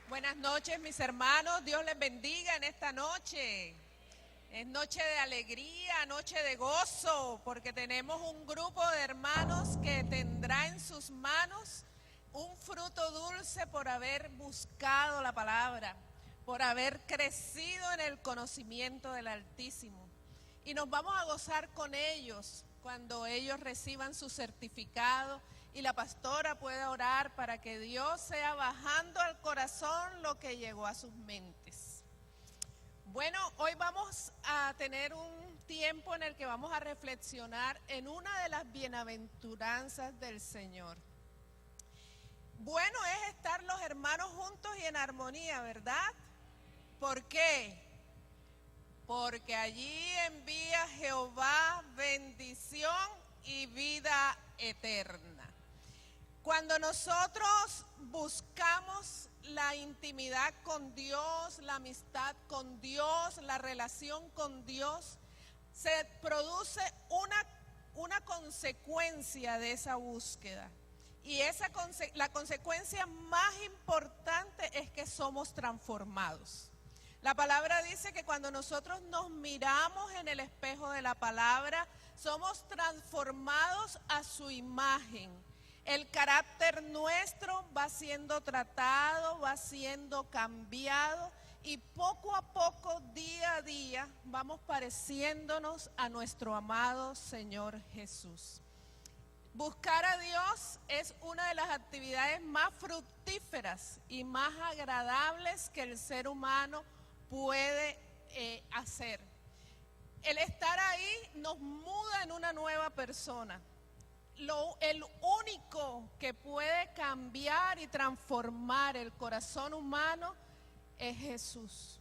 Buenas noches, mis hermanos. Dios les bendiga en esta noche. Es noche de alegría, noche de gozo, porque tenemos un grupo de hermanos que tendrá en sus manos un fruto dulce por haber buscado la palabra, por haber crecido en el conocimiento del Altísimo. Y nos vamos a gozar con ellos cuando ellos reciban su certificado y la pastora pueda orar para que Dios sea bajando al corazón lo que llegó a sus mentes. Bueno, hoy vamos a tener un tiempo en el que vamos a reflexionar en una de las bienaventuranzas del Señor. Bueno es estar los hermanos juntos y en armonía, ¿verdad? ¿Por qué? Porque allí envía Jehová bendición y vida eterna. Cuando nosotros buscamos la intimidad con Dios, la amistad con Dios, la relación con Dios, se produce una consecuencia de esa búsqueda. Y la consecuencia más importante es que somos transformados. La palabra dice que cuando nosotros nos miramos en el espejo de la palabra, somos transformados a su imagen. El carácter nuestro va siendo tratado, va siendo cambiado y poco a poco, día a día, vamos pareciéndonos a nuestro amado Señor Jesús. Buscar a Dios es una de las actividades más fructíferas y más agradables que el ser humano puede hacer. El estar ahí nos muda en una nueva persona. El único que puede cambiar y transformar el corazón humano es Jesús.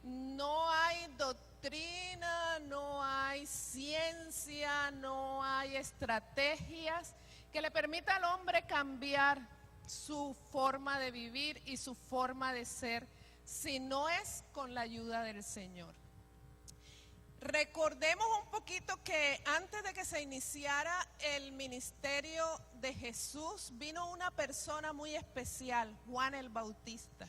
No hay doctrina, no hay ciencia, no hay estrategias que le permita al hombre cambiar su forma de vivir y su forma de ser, si no es con la ayuda del Señor. Recordemos un poquito que antes de que se iniciara el ministerio de Jesús, vino una persona muy especial, Juan el Bautista.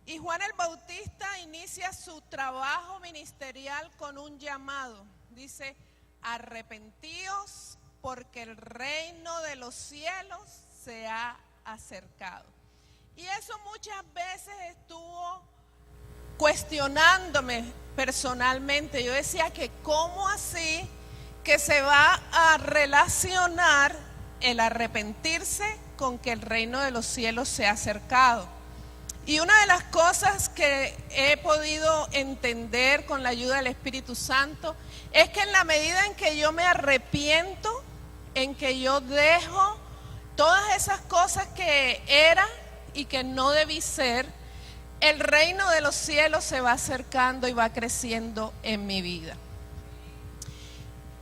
Y Juan el Bautista inicia su trabajo ministerial con un llamado. Dice, arrepentíos porque el reino de los cielos se ha acercado. Y eso muchas veces estuvo cuestionándome personalmente. Yo decía que cómo así que se va a relacionar el arrepentirse con que el reino de los cielos se ha acercado. Y una de las cosas que he podido entender con la ayuda del Espíritu Santo es que en la medida en que yo me arrepiento, en que yo dejo todas esas cosas que era y que no debí ser, el reino de los cielos se va acercando y va creciendo en mi vida.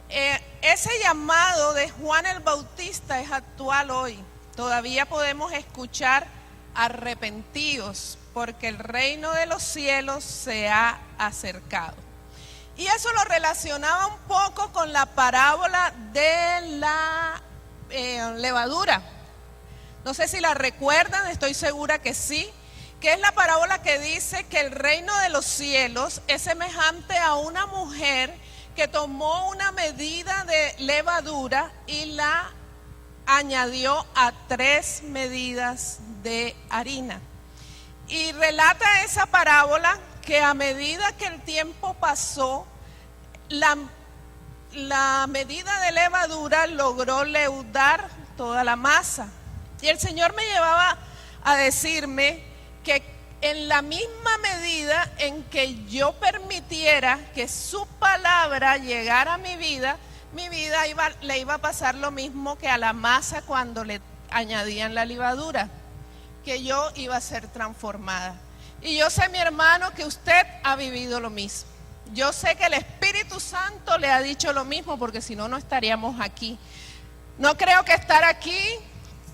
Ese llamado de Juan el Bautista es actual hoy. Todavía podemos escuchar arrepentíos porque el reino de los cielos se ha acercado. Y eso lo relacionaba un poco con la parábola de la levadura. No sé si la recuerdan, estoy segura que sí. Que es la parábola que dice que el reino de los cielos es semejante a una mujer que tomó una medida de levadura y la añadió a 3 medidas de harina. Y relata esa parábola que a medida que el tiempo pasó, la medida de levadura logró leudar toda la masa. Y el Señor me llevaba a decirme que en la misma medida en que yo permitiera que su palabra llegara a mi vida le iba a pasar lo mismo que a la masa cuando le añadían la levadura, que yo iba a ser transformada. Y yo sé, mi hermano, que usted ha vivido lo mismo. Yo sé que el Espíritu Santo le ha dicho lo mismo, porque si no, no estaríamos aquí. No creo que estar aquí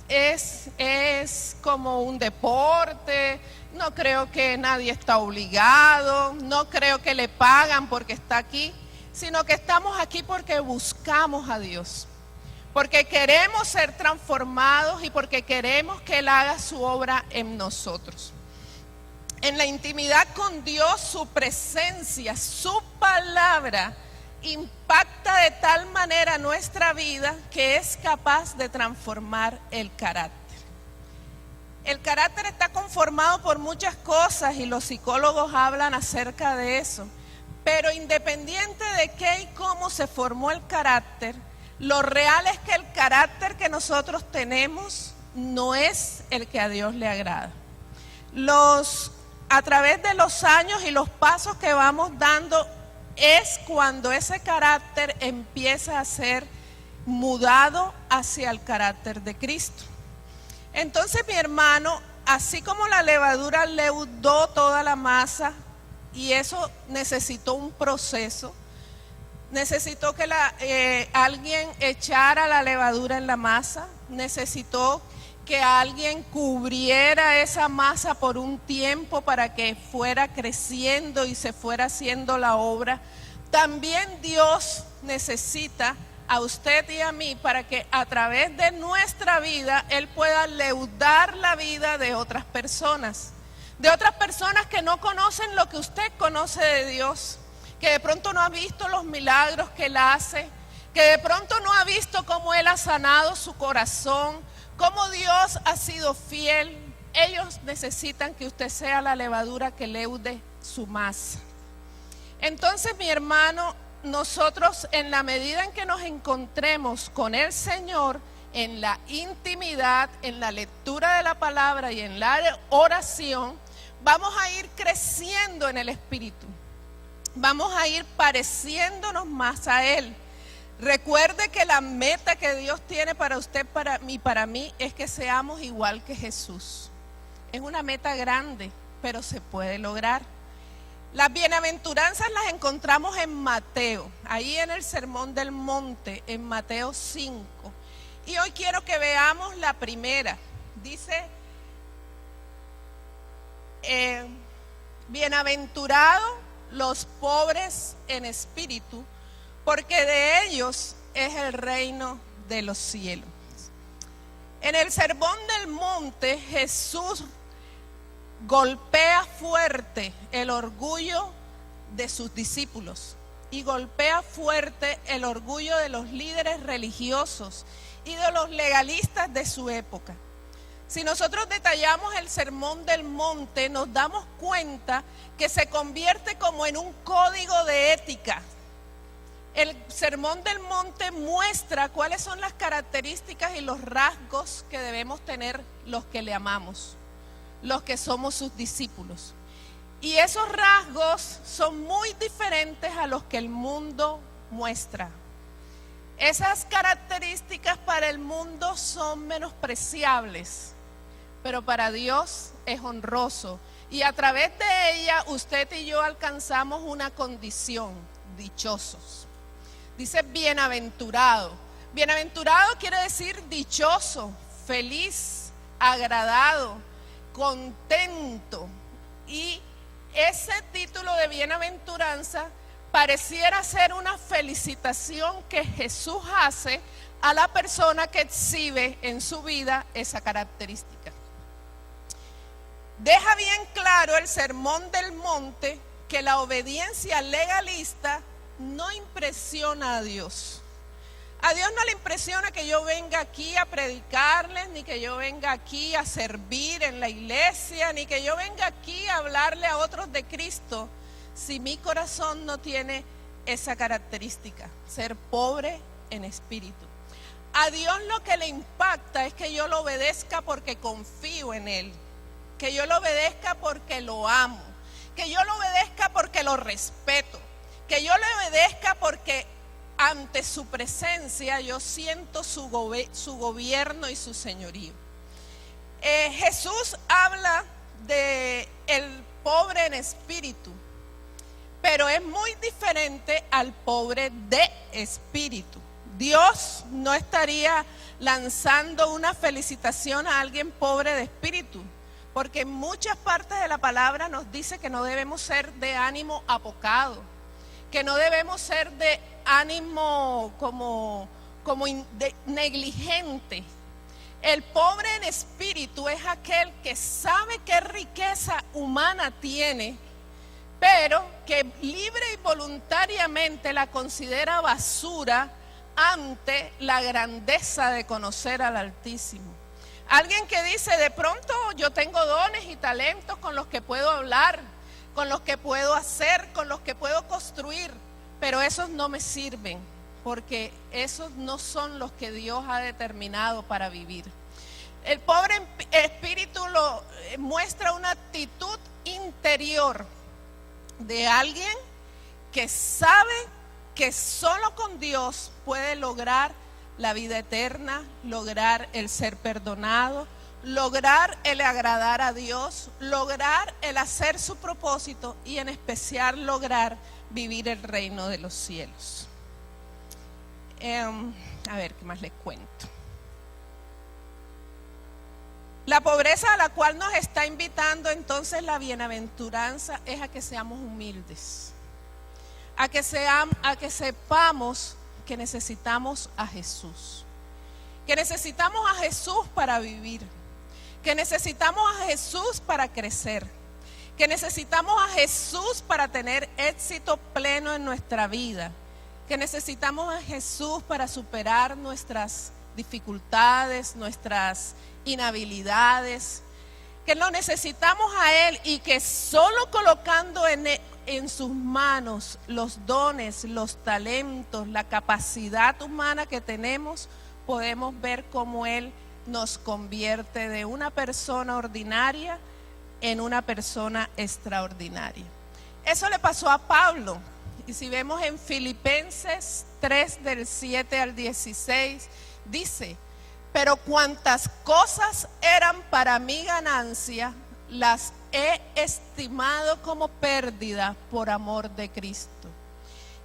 es como un deporte, no creo que nadie está obligado, no creo que le pagan porque está aquí, sino que estamos aquí porque buscamos a Dios, porque queremos ser transformados y porque queremos que Él haga su obra en nosotros. En la intimidad con Dios, su presencia, su palabra impacta de tal manera nuestra vida que es capaz de transformar el carácter. El carácter está conformado por muchas cosas y los psicólogos hablan acerca de eso. Pero independiente de qué y cómo se formó el carácter, lo real es que el carácter que nosotros tenemos no es el que a Dios le agrada. A través de los años y los pasos que vamos dando es cuando ese carácter empieza a ser mudado hacia el carácter de Cristo. Entonces, mi hermano, así como la levadura leudó toda la masa, y eso necesitó un proceso, necesitó que alguien echara la levadura en la masa, necesitó que alguien cubriera esa masa por un tiempo para que fuera creciendo y se fuera haciendo la obra. También Dios necesita a usted y a mí para que a través de nuestra vida Él pueda leudar la vida de otras personas que no conocen lo que usted conoce de Dios, que de pronto no ha visto los milagros que Él hace, que de pronto no ha visto cómo Él ha sanado su corazón, cómo Dios ha sido fiel. Ellos necesitan que usted sea la levadura que leude su masa. Entonces, mi hermano, nosotros en la medida en que nos encontremos con el Señor, en la intimidad, en la lectura de la palabra y en la oración, vamos a ir creciendo en el Espíritu. Vamos a ir pareciéndonos más a Él. Recuerde que la meta que Dios tiene para usted, para mí, es que seamos igual que Jesús. Es una meta grande, pero se puede lograr. Las bienaventuranzas las encontramos en Mateo, ahí en el Sermón del Monte, en Mateo 5. Y hoy quiero que veamos la primera. Dice, bienaventurados los pobres en espíritu, porque de ellos es el reino de los cielos. En el Sermón del Monte, Jesús golpea fuerte el orgullo de sus discípulos y golpea fuerte el orgullo de los líderes religiosos y de los legalistas de su época. Si nosotros detallamos el Sermón del Monte, nos damos cuenta que se convierte como en un código de ética. El Sermón del Monte muestra cuáles son las características y los rasgos que debemos tener los que le amamos, los que somos sus discípulos. Y esos rasgos son muy diferentes a los que el mundo muestra. Esas características para el mundo son menospreciables, pero para Dios es honroso. Y a través de ella usted y yo alcanzamos una condición, dichosos. Dice bienaventurado. Bienaventurado quiere decir dichoso, feliz, agradado, contento. Y ese título de bienaventuranza pareciera ser una felicitación que Jesús hace a la persona que exhibe en su vida esa característica. Deja bien claro el Sermón del Monte que la obediencia legalista no impresiona a Dios. A Dios no le impresiona que yo venga aquí a predicarles, ni que yo venga aquí a servir en la iglesia, ni que yo venga aquí a hablarle a otros de Cristo, si mi corazón no tiene esa característica, ser pobre en espíritu. A Dios lo que le impacta es que yo lo obedezca porque confío en Él, que yo lo obedezca porque lo amo, que yo lo obedezca porque lo respeto, que yo le obedezca porque ante su presencia yo siento su gobierno y su señorío. Jesús habla de el pobre en espíritu, pero es muy diferente al pobre de espíritu. Dios no estaría lanzando una felicitación a alguien pobre de espíritu, porque en muchas partes de la palabra nos dice que no debemos ser de ánimo apocado, que no debemos ser de ánimo negligente. El pobre en espíritu es aquel que sabe qué riqueza humana tiene, pero que libre y voluntariamente la considera basura ante la grandeza de conocer al Altísimo. Alguien que dice, de pronto yo tengo dones y talentos con los que puedo hablar, con los que puedo hacer, con los que puedo construir, pero esos no me sirven, porque esos no son los que Dios ha determinado para vivir. El pobre espíritu muestra una actitud interior de alguien que sabe que solo con Dios puede lograr la vida eterna, lograr el ser perdonado, lograr el agradar a Dios, lograr el hacer su propósito y en especial lograr vivir el reino de los cielos. A ver, ¿qué más les cuento? La pobreza a la cual nos está invitando entonces la bienaventuranza es a que seamos humildes, a que sepamos que necesitamos a Jesús, que necesitamos a Jesús para vivir, que necesitamos a Jesús para crecer, que necesitamos a Jesús para tener éxito pleno en nuestra vida, que necesitamos a Jesús para superar nuestras dificultades, nuestras inhabilidades, que lo necesitamos a Él y que solo colocando en sus manos los dones, los talentos, la capacidad humana que tenemos, podemos ver cómo Él nos convierte de una persona ordinaria en una persona extraordinaria. Eso le pasó a Pablo. Y si vemos en Filipenses 3 del 7 al 16, dice: pero cuantas cosas eran para mi ganancia, las he estimado como pérdida por amor de Cristo.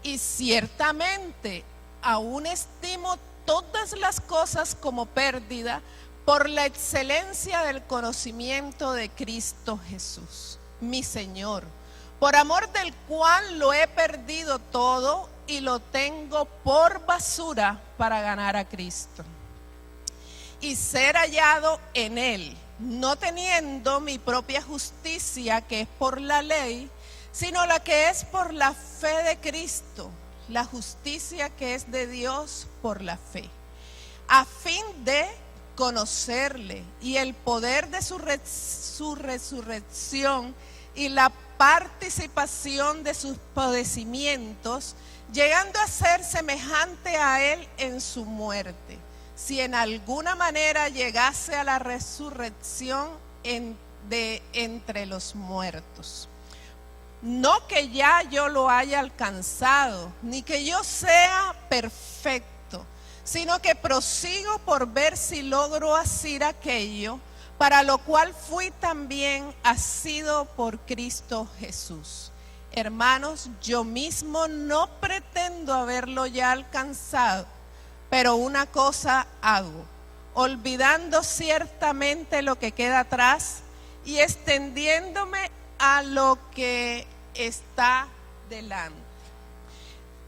Y ciertamente aún estimo todas las cosas como pérdida por la excelencia del conocimiento de Cristo Jesús, mi Señor, por amor del cual lo he perdido todo y lo tengo por basura para ganar a Cristo y ser hallado en Él, no teniendo mi propia justicia que es por la ley, sino la que es por la fe de Cristo, la justicia que es de Dios por la fe, a fin de conocerle y el poder de su resurrección y la participación de sus padecimientos, llegando a ser semejante a Él en su muerte, si en alguna manera llegase a la resurrección de entre los muertos. No que ya yo lo haya alcanzado, ni que yo sea perfecto, sino que prosigo por ver si logro hacer aquello para lo cual fui también asido por Cristo Jesús. Hermanos, yo mismo no pretendo haberlo ya alcanzado, pero una cosa hago, olvidando ciertamente lo que queda atrás y extendiéndome a lo que está delante.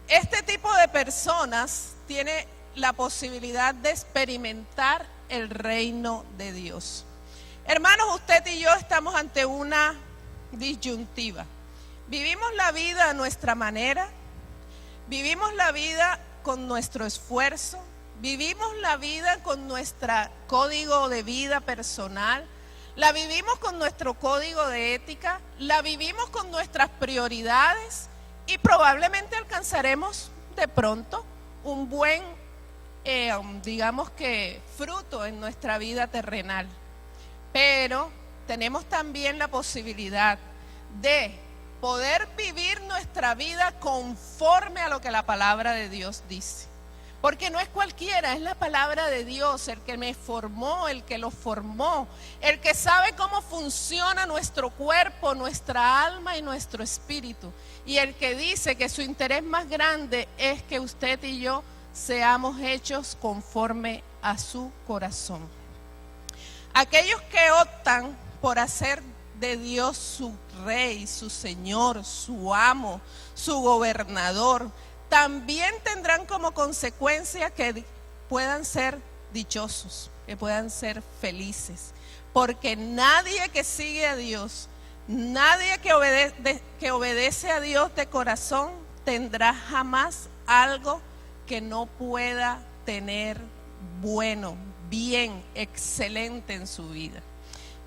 Este tipo de personas tiene la posibilidad de experimentar el reino de Dios. Hermanos, usted y yo estamos ante una disyuntiva. Vivimos la vida a nuestra manera, vivimos la vida con nuestro esfuerzo, vivimos la vida con nuestro código de vida personal, la vivimos con nuestro código de ética, la vivimos con nuestras prioridades y probablemente alcanzaremos de pronto un buen, digamos que, fruto en nuestra vida terrenal. Pero tenemos también la posibilidad de poder vivir nuestra vida conforme a lo que la palabra de Dios dice. Porque no es cualquiera, es la palabra de Dios el que me formó, el que lo formó, el que sabe cómo funciona nuestro cuerpo, nuestra alma y nuestro espíritu. Y el que dice que su interés más grande es que usted y yo seamos hechos conforme a su corazón. Aquellos que optan por hacer de Dios su rey, su señor, su amo, su gobernador, también tendrán como consecuencia que puedan ser dichosos, que puedan ser felices. Porque nadie que sigue a Dios, nadie que obedece a Dios de corazón, tendrá jamás algo que no pueda tener bueno, bien, excelente en su vida.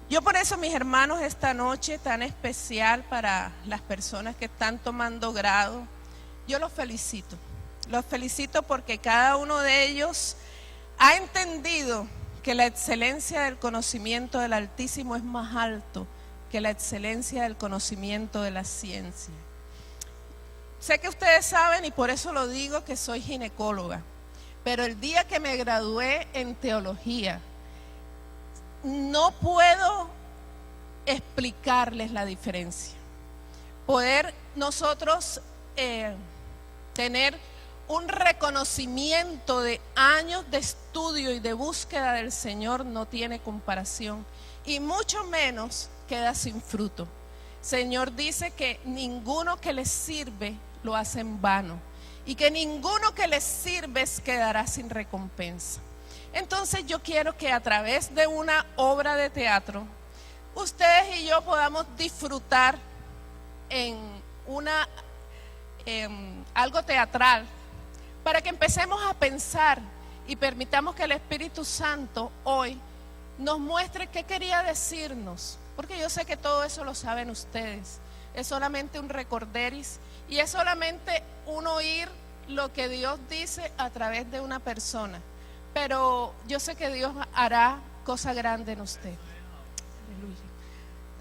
Yo por eso, mis hermanos, esta noche tan especial para las personas que están tomando grado, yo los felicito. Los felicito porque cada uno de ellos ha entendido que la excelencia del conocimiento del Altísimo es más alto que la excelencia del conocimiento de la ciencia. Sé que ustedes saben, y por eso lo digo, que soy ginecóloga, pero el día que me gradué en teología, no puedo explicarles la diferencia. Poder nosotros tener un reconocimiento de años de estudio y de búsqueda del Señor no tiene comparación, y mucho menos queda sin fruto. Señor dice que ninguno que les sirve lo hace en vano, y que ninguno que les sirve quedará sin recompensa. Entonces yo quiero que a través de una obra de teatro, ustedes y yo podamos disfrutar en algo teatral, para que empecemos a pensar y permitamos que el Espíritu Santo hoy nos muestre qué quería decirnos, porque yo sé que todo eso lo saben ustedes. Es solamente un recorderis y es solamente un oír lo que Dios dice a través de una persona, pero yo sé que Dios hará cosa grande en usted.